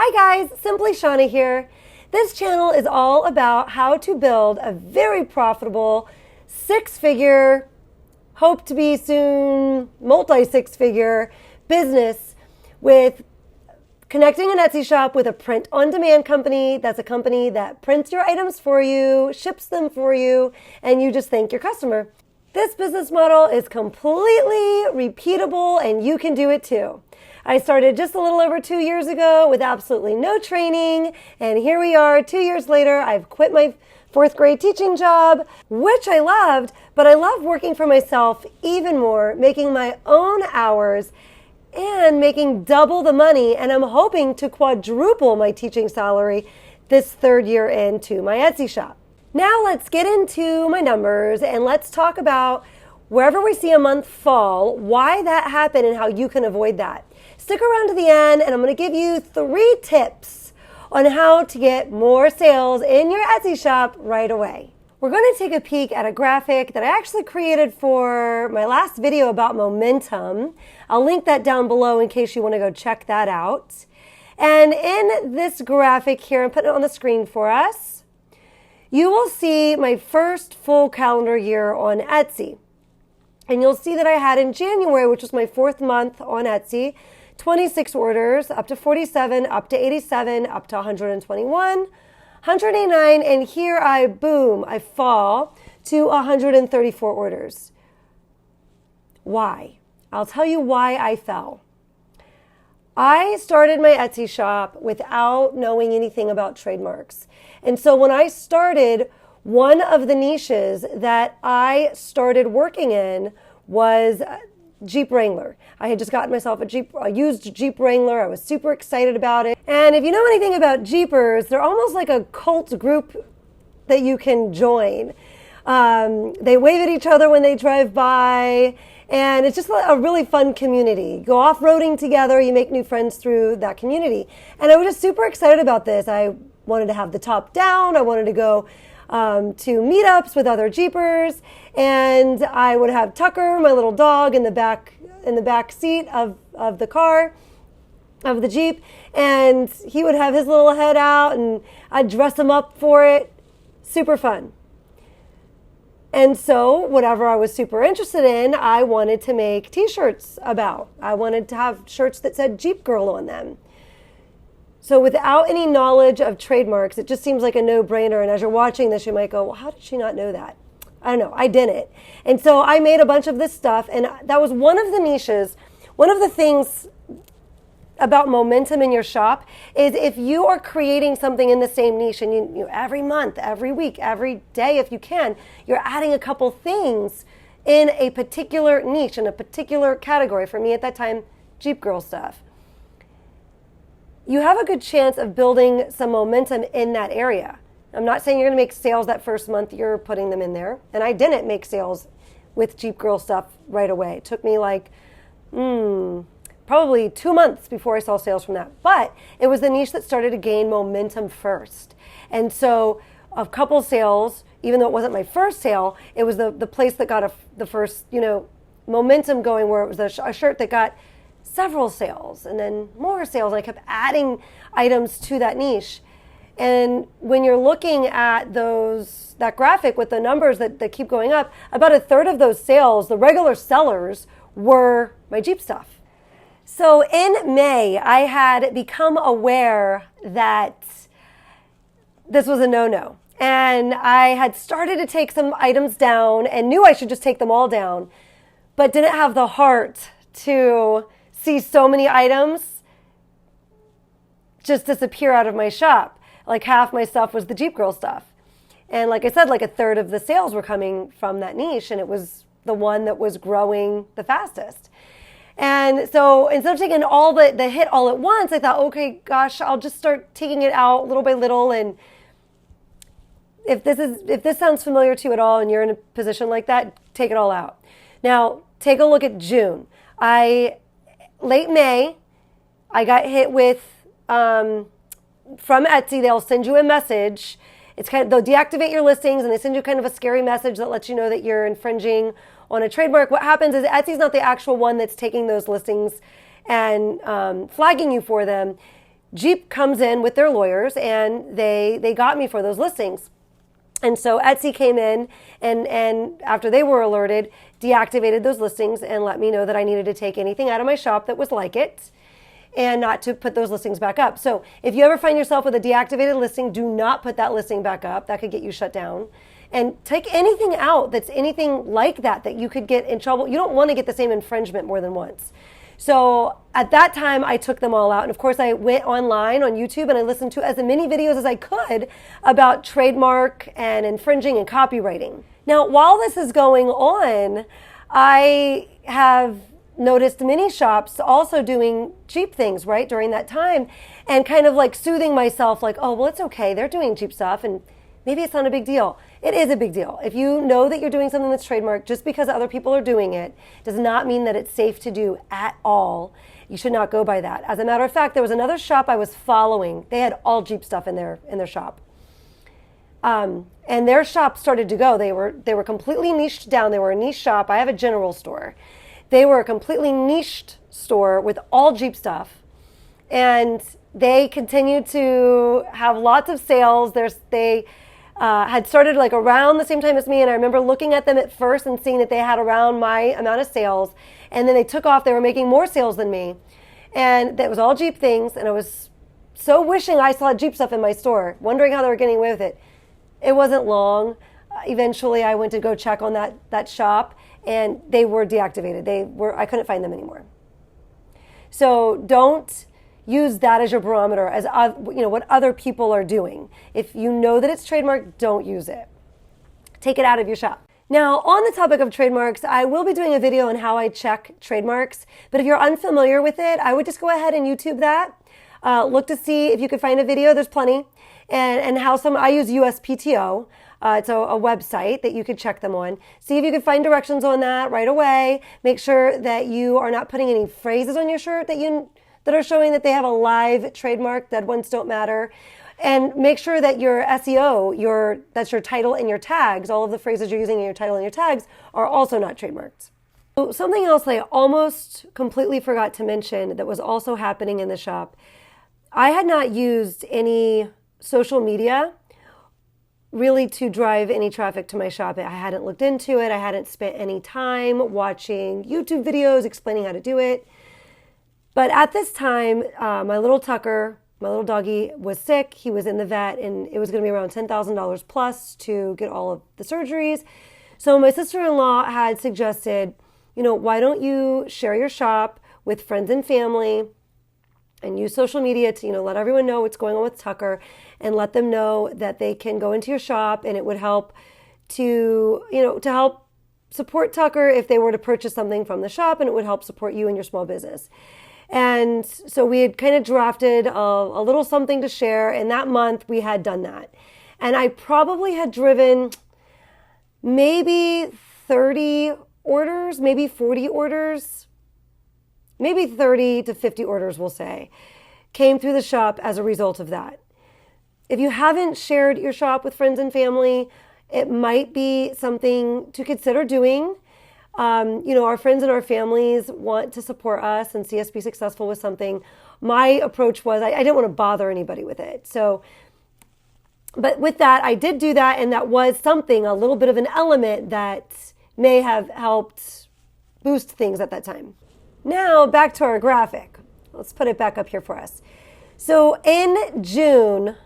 Hi guys, Simply Shauna here. This channel is all about how to build a very profitable six-figure, hope to be soon multi-six-figure business with connecting an Etsy shop with a print-on-demand company. That's a company that prints your items for you, ships them for you, and you just thank your customer. This business model is completely repeatable and you can do it too. I started just a little over 2 years ago with absolutely no training, and here we are 2 years later. I've quit my fourth grade teaching job, which I loved, but I love working for myself even more, making my own hours and making double the money, and I'm hoping to quadruple my teaching salary this third year into my Etsy shop. Now let's get into my numbers and let's talk about wherever we see a month fall, why that happened and how you can avoid that. Stick around to the end and I'm going to give you 3 tips on how to get more sales in your Etsy shop right away. We're going to take a peek at a graphic that I actually created for my last video about momentum. I'll link that down below in case you want to go check that out. And in this graphic here, I'm putting it on the screen for us, you will see my first full calendar year on Etsy. And you'll see that I had in January, which was my 4th month on Etsy, 26 orders, up to 47, up to 87, up to 121, 189, and here I fall to 134 orders. Why? I'll tell you why I fell. I started my Etsy shop without knowing anything about trademarks. And so when I started, one of the niches that I started working in was Jeep Wrangler. I had just gotten myself a used Jeep Wrangler. I was super excited about it. And if you know anything about Jeepers, they're almost like a cult group that you can join. They wave at each other when they drive by, and it's just a really fun community. You go off-roading together, you make new friends through that community. And I was just super excited about this. I wanted to have the top down. I wanted to go to meetups with other Jeepers, and I would have Tucker, my little dog, in the back seat of the car, of the Jeep, and he would have his little head out, and I'd dress him up for it. Super fun. And so whatever I was super interested in, I wanted to make t-shirts about. I wanted to have shirts that said Jeep Girl on them. So without any knowledge of trademarks, it just seems like a no-brainer. And as you're watching this, you might go, well, how did she not know that? I don't know. I didn't. And so I made a bunch of this stuff. And that was one of the niches. One of the things about momentum in your shop is if you are creating something in the same niche, and you every month, every week, every day, if you can, you're adding a couple things in a particular niche, in a particular category. For me at that time, Jeep Girl stuff. You have a good chance of building some momentum in that area. I'm not saying you're going to make sales that first month you're putting them in there. And I didn't make sales with Jeep Girl stuff right away. It took me like, probably 2 months before I saw sales from that. But it was the niche that started to gain momentum first. And so a couple sales, even though it wasn't my first sale, it was the place that got the first, momentum going, where it was a shirt that got several sales and then more sales. I kept adding items to that niche. And when you're looking at that graphic with the numbers that keep going up, about a third of those sales, the regular sellers, were my Jeep stuff. So in May, I had become aware that this was a no-no. And I had started to take some items down and knew I should just take them all down, but didn't have the heart to see so many items just disappear out of my shop. Like half my stuff was the Jeep Girl stuff. And like I said, like a third of the sales were coming from that niche, and it was the one that was growing the fastest. And so instead of taking all the hit all at once, I thought, okay, gosh, I'll just start taking it out little by little. And if this sounds familiar to you at all and you're in a position like that, take it all out. Now, take a look at June. Late May, I got hit with, from Etsy, they'll send you a message. They'll deactivate your listings and they send you kind of a scary message that lets you know that you're infringing on a trademark. What happens is Etsy's not the actual one that's taking those listings and flagging you for them. Jeep comes in with their lawyers and they got me for those listings. And so Etsy came in and after they were alerted, deactivated those listings and let me know that I needed to take anything out of my shop that was like it and not to put those listings back up. So if you ever find yourself with a deactivated listing, do not put that listing back up. That could get you shut down. And take anything out that's anything like that you could get in trouble. You don't want to get the same infringement more than once. So at that time, I took them all out. And of course, I went online on YouTube and I listened to as many videos as I could about trademark and infringing and copywriting. Now, while this is going on, I have noticed many shops also doing cheap things, right, during that time, and kind of like soothing myself like, oh, well, it's okay. They're doing cheap stuff and maybe it's not a big deal. It is a big deal. If you know that you're doing something that's trademarked, just because other people are doing it does not mean that it's safe to do at all. You should not go by that. As a matter of fact, there was another shop I was following. They had all Jeep stuff in their shop. And their shop started to go. They were completely niched down. They were a niche shop. I have a general store. They were a completely niched store with all Jeep stuff. And they continued to have lots of sales. They had started like around the same time as me, and I remember looking at them at first and seeing that they had around my amount of sales, and then they took off. They were making more sales than me, and that was all Jeep things, and I was so wishing I saw Jeep stuff in my store, wondering how they were getting away with it. It wasn't long. Eventually, I went to go check on that shop, and they were deactivated. I couldn't find them anymore. So don't use that as your barometer, as what other people are doing. If you know that it's trademarked, don't use it. Take it out of your shop. Now, on the topic of trademarks, I will be doing a video on how I check trademarks. But if you're unfamiliar with it, I would just go ahead and YouTube that. Look to see if you could find a video. There's plenty. And how I use USPTO. It's a website that you could check them on. See if you can find directions on that right away. Make sure that you are not putting any phrases on your shirt that are showing that they have a live trademark. Dead ones don't matter. And make sure that your SEO, that's your title and your tags, all of the phrases you're using in your title and your tags are also not trademarked. So something else I almost completely forgot to mention that was also happening in the shop. I had not used any social media really to drive any traffic to my shop. I hadn't looked into it. I hadn't spent any time watching YouTube videos explaining how to do it. But at this time, my little Tucker, my little doggy, was sick. He was in the vet, and it was going to be around $10,000 plus to get all of the surgeries. So my sister-in-law had suggested, why don't you share your shop with friends and family and use social media to, let everyone know what's going on with Tucker and let them know that they can go into your shop, and it would help to help support Tucker if they were to purchase something from the shop, and it would help support you and your small business. And so we had kind of drafted a little something to share, and that month we had done that. And I probably had driven maybe 30 orders, maybe 40 orders, maybe 30 to 50 orders, we'll say, came through the shop as a result of that. If you haven't shared your shop with friends and family, it might be something to consider doing. Our friends and our families want to support us and see us be successful with something. My approach was I didn't want to bother anybody with it. But with that, I did do that, and that was something, a little bit of an element that may have helped boost things at that time. Now, back to our graphic. Let's put it back up here for us. So in June,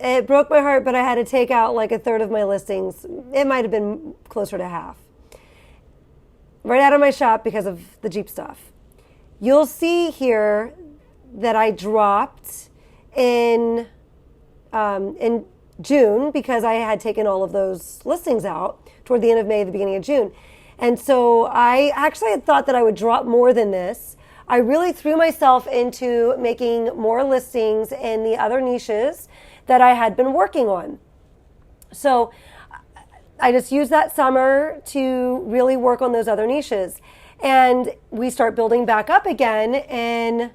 it broke my heart, but I had to take out like a third of my listings. It might have been closer to half. Right out of my shop because of the Jeep stuff. You'll see here that I dropped in June because I had taken all of those listings out toward the end of May, the beginning of June. And so I actually had thought that I would drop more than this. I really threw myself into making more listings in the other niches that I had been working on. So I just used that summer to really work on those other niches. And we start building back up again in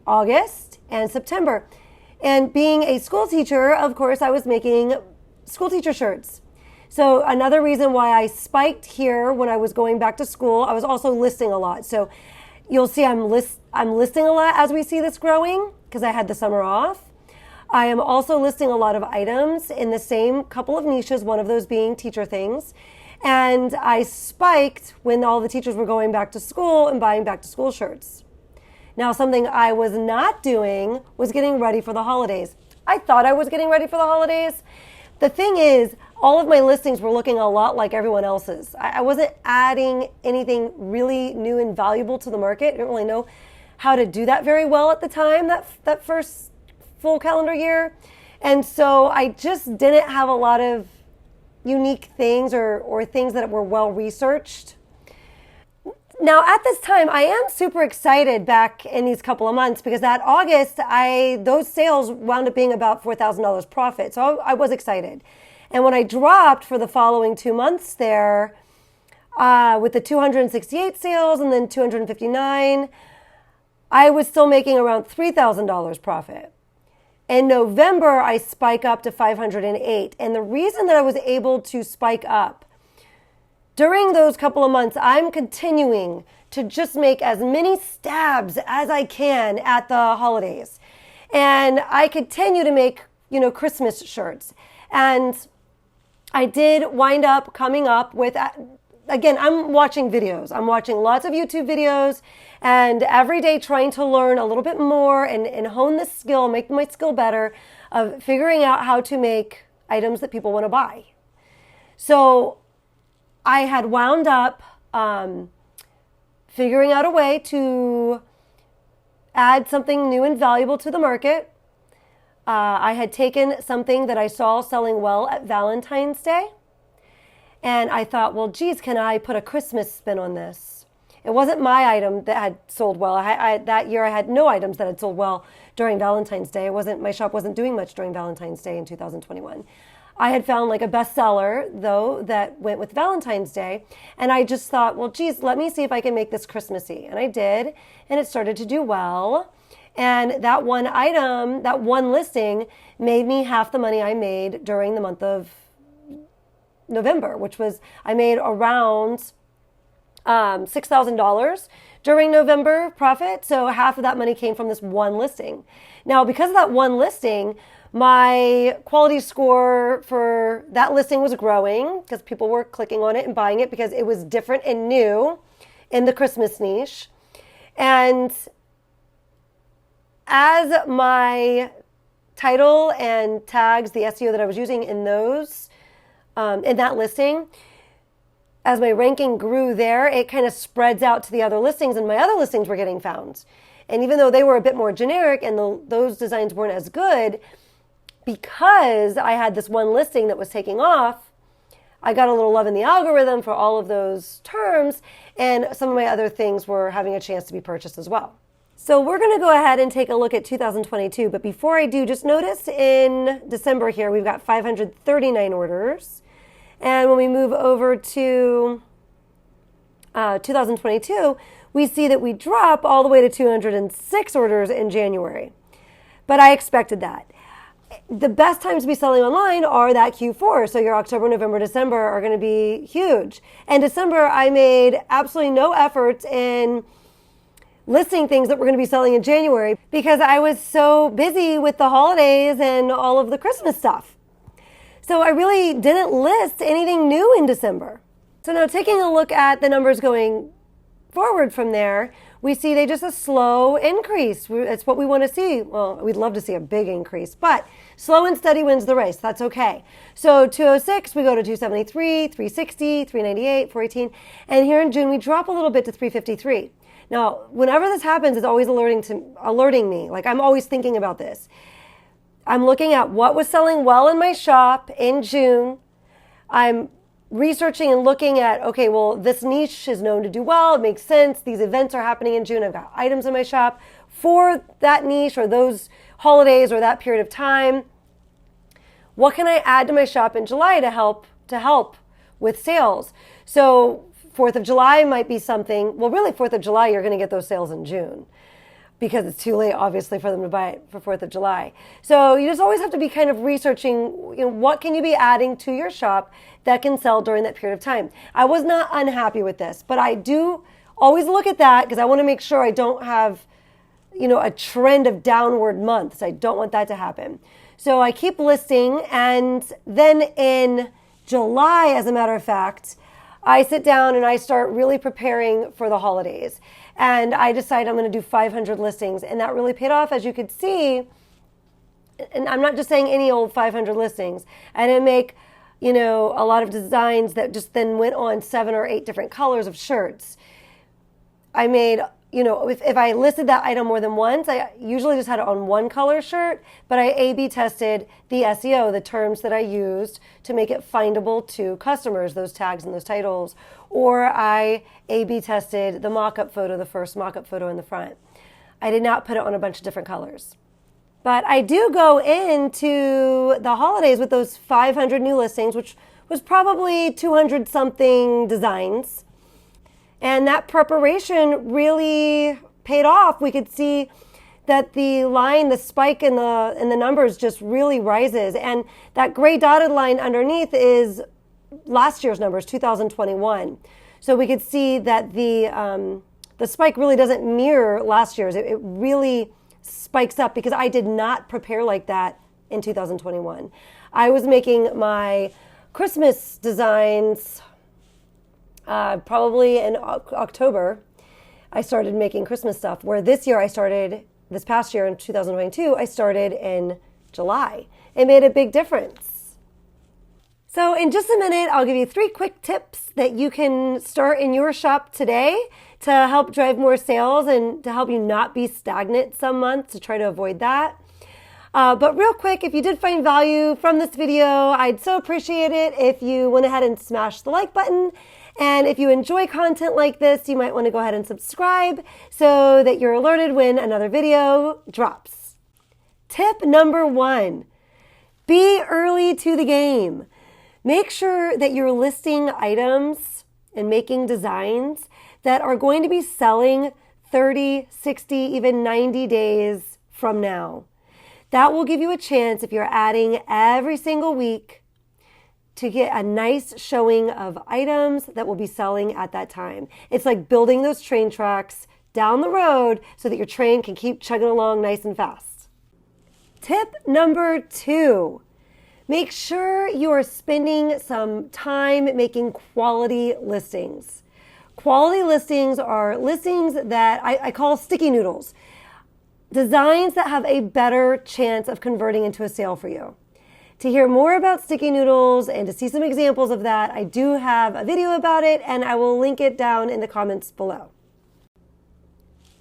August and September. And being a school teacher, of course, I was making school teacher shirts. So another reason why I spiked here when I was going back to school, I was also listing a lot. So You'll see I'm listing a lot as we see this growing because I had the summer off. I am also listing a lot of items in the same couple of niches, one of those being teacher things. And I spiked when all the teachers were going back to school and buying back to school shirts. Now, something I was not doing was getting ready for the holidays. I thought I was getting ready for the holidays. The thing is, all of my listings were looking a lot like everyone else's. I wasn't adding anything really new and valuable to the market. I didn't really know how to do that very well at the time, that first full calendar year. And so I just didn't have a lot of unique things or things that were well researched. Now, at this time, I am super excited back in these couple of months because that August, those sales wound up being about $4,000 profit. So I was excited. And when I dropped for the following 2 months there, with the 268 sales and then 259, I was still making around $3,000 profit. In November, I spike up to 508. And the reason that I was able to spike up during those couple of months, I'm continuing to just make as many stabs as I can at the holidays. And I continue to make, Christmas shirts. And I did wind up coming up with, again, I'm watching videos. I'm watching lots of YouTube videos and every day trying to learn a little bit more and hone this skill, make my skill better of figuring out how to make items that people want to buy. So I had wound up figuring out a way to add something new and valuable to the market. I had taken something that I saw selling well at Valentine's Day, and I thought, well, geez, can I put a Christmas spin on this? It wasn't my item that had sold well. That year I had no items that had sold well during Valentine's Day. My shop wasn't doing much during Valentine's Day in 2021. I had found like a bestseller, though, that went with Valentine's Day. And I just thought, well, geez, let me see if I can make this Christmassy. And I did, and it started to do well. And that one item, that one listing, made me half the money I made during the month of November, which was, I made around $6,000 during November profit. So half of that money came from this one listing. Now, because of that one listing, my quality score for that listing was growing because people were clicking on it and buying it because it was different and new in the Christmas niche. And as my title and tags, the SEO that I was using in those, in that listing, as my ranking grew there, it kind of spreads out to the other listings, and my other listings were getting found. And even though they were a bit more generic and those designs weren't as good, because I had this one listing that was taking off, I got a little love in the algorithm for all of those terms, and some of my other things were having a chance to be purchased as well. So we're going to go ahead and take a look at 2022. But before I do, just notice in December here, we've got 539 orders. And when we move over to 2022, we see that we drop all the way to 206 orders in January. But I expected that. The best times to be selling online are that Q4. So your October, November, December are going to be huge. And December, I made absolutely no efforts in listing things that were going to be selling in January because I was so busy with the holidays and all of the Christmas stuff. So I really didn't list anything new in December. So now taking a look at the numbers going forward from there, we see they just a slow increase. It's what we want to see. Well, we'd love to see a big increase, but slow and steady wins the race. That's okay. So 206, we go to 273, 360, 398, 418. And here in June, we drop a little bit to 353. Now, whenever this happens, it's always alerting me. Like, I'm always thinking about this. I'm looking at what was selling well in my shop in June. I'm researching and looking at, okay, well, this niche is known to do well. It makes sense. These events are happening in June. I've got items in my shop for that niche or those holidays or that period of time. What can I add to my shop in July to help with sales? So 4th of July might be something. Well, really, 4th of July, you're going to get those sales in June because it's too late, obviously, for them to buy it for 4th of July. So you just always have to be kind of researching, what can you be adding to your shop that can sell during that period of time. I was not unhappy with this, but I do always look at that because I want to make sure I don't have, a trend of downward months. I don't want that to happen. So I keep listing, and then in July, as a matter of fact, I sit down and I start really preparing for the holidays. And I decide I'm going to do 500 listings. And that really paid off, as you could see. And I'm not just saying any old 500 listings. I didn't make, a lot of designs that just then went on 7 or 8 different colors of shirts. I made, if I listed that item more than once, I usually just had it on one color shirt, but I A/B tested the SEO, the terms that I used to make it findable to customers, those tags and those titles. Or I A/B tested the mock-up photo, the first mock-up photo in the front. I did not put it on a bunch of different colors. But I do go into the holidays with those 500 new listings, which was probably 200 something designs. And that preparation really paid off. We could see that the line, the spike in the numbers just really rises. And that gray dotted line underneath is last year's numbers, 2021. So we could see that the spike really doesn't mirror last year's. It really spikes up because I did not prepare like that in 2021. I was making my Christmas designs probably in October. I started making Christmas stuff, where this past year in 2022, I started in July. It made a big difference. So in just a minute, I'll give you 3 quick tips that you can start in your shop today to help drive more sales and to help you not be stagnant some months, to try to avoid that. But real quick, if you did find value from this video, I'd so appreciate it if you went ahead and smashed the like button. And if you enjoy content like this, you might want to go ahead and subscribe so that you're alerted when another video drops. Tip number 1, be early to the game. Make sure that you're listing items and making designs that are going to be selling 30, 60, even 90 days from now. That will give you a chance, if you're adding every single week, to get a nice showing of items that will be selling at that time. It's like building those train tracks down the road so that your train can keep chugging along nice and fast. Tip number 2, make sure you are spending some time making quality listings. Quality listings are listings that I call sticky noodles. Designs that have a better chance of converting into a sale for you. To hear more about sticky noodles and to see some examples of that, I do have a video about it, and I will link it down in the comments below.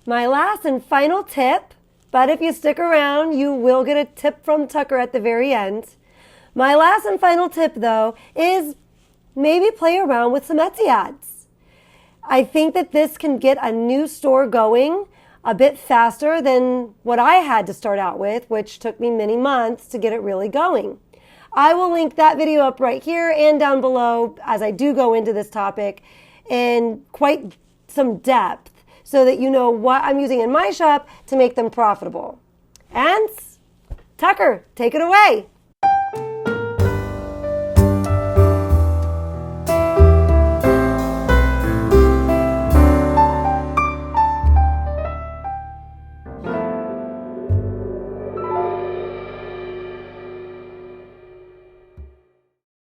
My last and final tip, but if you stick around, you will get a tip from Tucker at the very end. My last and final tip, though, is maybe play around with some Etsy ads. I think that this can get a new store going a bit faster than what I had to start out with, which took me many months to get it really going. I will link that video up right here and down below, as I do go into this topic in quite some depth so that you know what I'm using in my shop to make them profitable. And Tucker, take it away.